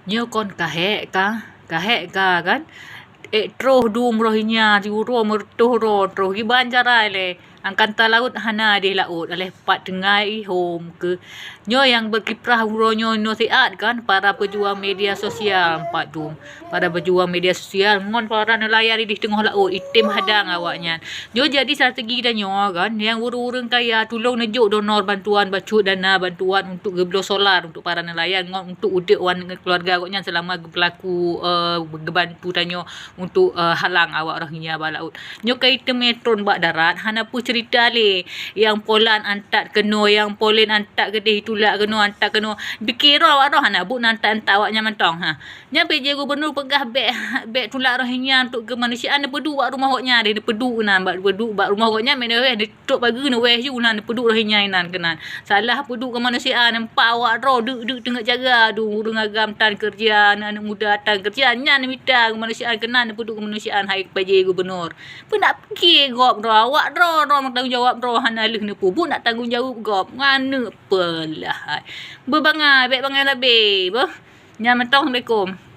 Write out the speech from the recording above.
Nyo kon kahek ka kan. Troh dum rohnya juro mertuh troh giban jarai le angkan ta laut hana di laut oleh pat dengai home ke nyo yang berkiprah uronyo no siat kan para pejuang media sosial pat dum para pejuang media sosial ngon para nelayan di tengah laut itim hadang awaknya nyo jadi strategi dan nyo kan yang urung-urung kaya tolong nejuk donor bantuan bacut dana bantuan untuk geblo solar untuk para nelayan ngon untuk udek wan keluarga awaknya selama berlaku gebantu tanyo untuk halang awak rohnya balaut nyo kai metron bak darat hana pu cerita le yang polan antat keno yang polen antat gede tulak keno antat keno dikira awak roh hana bu antat awaknya mentong nya PJ gubernur pegah bek tulak rohnya untuk kemanusiaan pedu wak rumah awaknya de pedu nan bak pedu bak rumah awaknya mena weh de tok pagi ne weh ju nan pedu rohnya nan kenan salah pedu kemanusiaan empat awak roh duk tengah jaga du urang agam tan kerja anak muda tan kerja nya minta kemanusiaan kenan pedu kemanusiaan hai PJ gubernur pun nak pergi gop roh awak roh tanggungjawab roh hana leh ne pu nak tanggungjawab gop ngana pelah berbangai bek bangai lebih boh nya mentong assalamualaikum